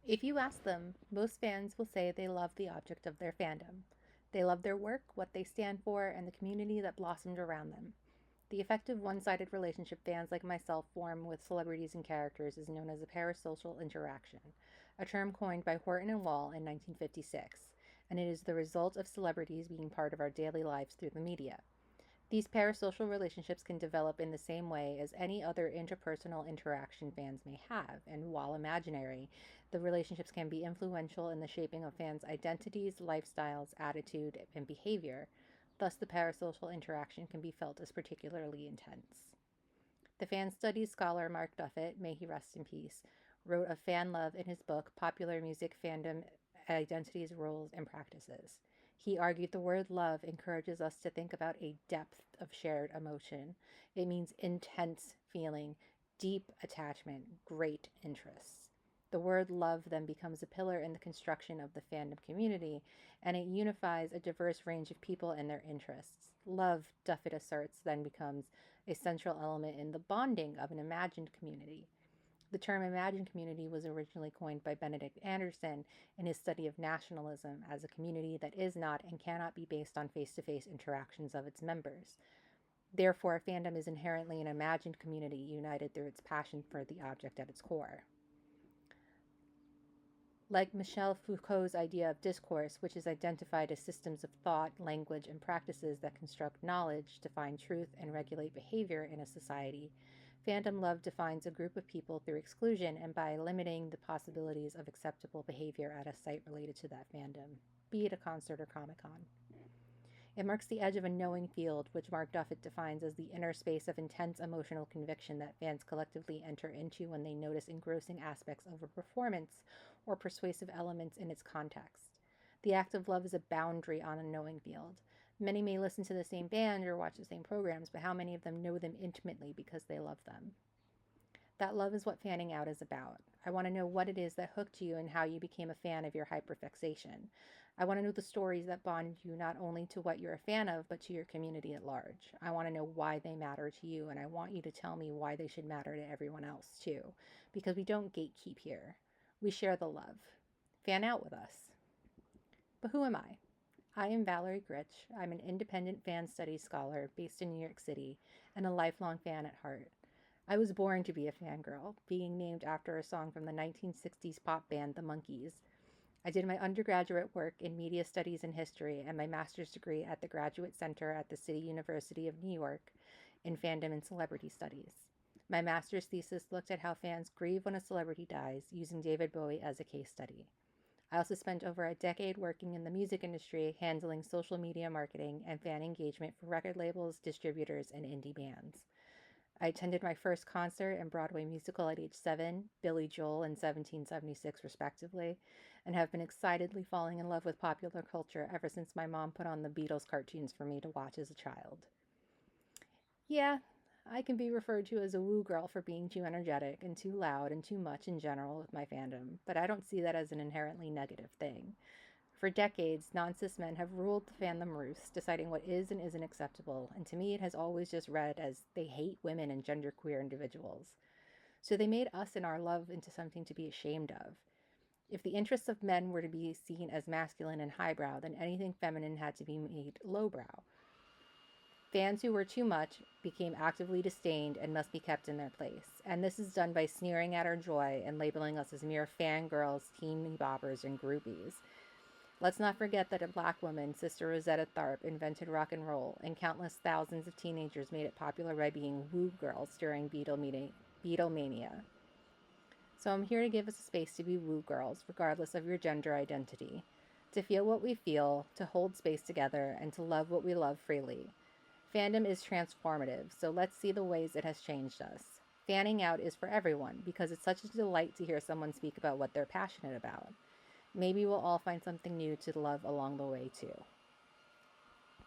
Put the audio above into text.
If you ask them, most fans will say they love the object of their fandom. They love their work, what they stand for, and the community that blossomed around them. The effective one sided relationship fans like myself form with celebrities and characters is known as a parasocial interaction, a term coined by Horton and Wall in 1956, and it is the result of celebrities being part of our daily lives through the media. These parasocial relationships can develop in the same way as any other interpersonal interaction fans may have, and while imaginary, the relationships can be influential in the shaping of fans' identities, lifestyles, attitude, and behavior. Thus, the parasocial interaction can be felt as particularly intense. The fan studies scholar Mark Duffett, may he rest in peace, wrote of fan love in his book Popular Music Fandom Identities, Roles, and Practices. He argued the word love encourages us to think about a depth of shared emotion. It means intense feeling, deep attachment, great interests. The word love then becomes a pillar in the construction of the fandom community, and it unifies a diverse range of people and their interests. Love, Duffett asserts, then becomes a central element in the bonding of an imagined community. The term imagined community was originally coined by Benedict Anderson in his study of nationalism as a community that is not and cannot be based on face to face interactions of its members. Therefore, fandom is inherently an imagined community united through its passion for the object at its core. Like Michel Foucault's idea of discourse, which is identified as systems of thought, language, and practices that construct knowledge, define truth, and regulate behavior in a society, fandom love defines a group of people through exclusion and by limiting the possibilities of acceptable behavior at a site related to that fandom, be it a concert or Comic Con. It marks the edge of a knowing field, which Mark Duffett defines as the inner space of intense emotional conviction that fans collectively enter into when they notice engrossing aspects of a performance or persuasive elements in its context. The act of love is a boundary on a knowing field. Many may listen to the same band or watch the same programs, but how many of them know them intimately because they love them? That love is what fanning out is about. I want to know what it is that hooked you and how you became a fan of your hyperfixation. I want to know the stories that bond you not only to what you're a fan of, but to your community at large. I want to know why they matter to you, and I want you to tell me why they should matter to everyone else too. Because we don't gatekeep here. We share the love. Fan out with us. But who am I? I am Valerie Gritch. I'm an independent fan studies scholar based in New York City and a lifelong fan at heart. I was born to be a fangirl, being named after a song from the 1960s pop band The Monkees. I did my undergraduate work in media studies and history and my master's degree at the Graduate Center at the City University of New York in fandom and celebrity studies. My master's thesis looked at how fans grieve when a celebrity dies, using David Bowie as a case study. I also spent over a decade working in the music industry, handling social media marketing and fan engagement for record labels, distributors, and indie bands. I attended my first concert and Broadway musical at age 7, Billy Joel in 1776, respectively, and have been excitedly falling in love with popular culture ever since my mom put on the Beatles cartoons for me to watch as a child. Yeah, I can be referred to as a woo girl for being too energetic and too loud and too much in general with my fandom, but I don't see that as an inherently negative thing. For decades, non cis men have ruled the fandom roost, deciding what is and isn't acceptable, and to me it has always just read as they hate women and genderqueer individuals. So they made us and our love into something to be ashamed of. If the interests of men were to be seen as masculine and highbrow, then anything feminine had to be made lowbrow. Fans who were too much became actively disdained and must be kept in their place. And this is done by sneering at our joy and labeling us as mere fangirls, teeny boppers, and groupies. Let's not forget that a black woman, Sister Rosetta Tharpe, invented rock and roll, and countless thousands of teenagers made it popular by being woo girls during Beatlemania. So I'm here to give us a space to be woo girls, regardless of your gender identity, to feel what we feel, to hold space together, and to love what we love freely. Fandom is transformative, so let's see the ways it has changed us. Fanning out is for everyone because it's such a delight to hear someone speak about what they're passionate about. Maybe we'll all find something new to love along the way, too.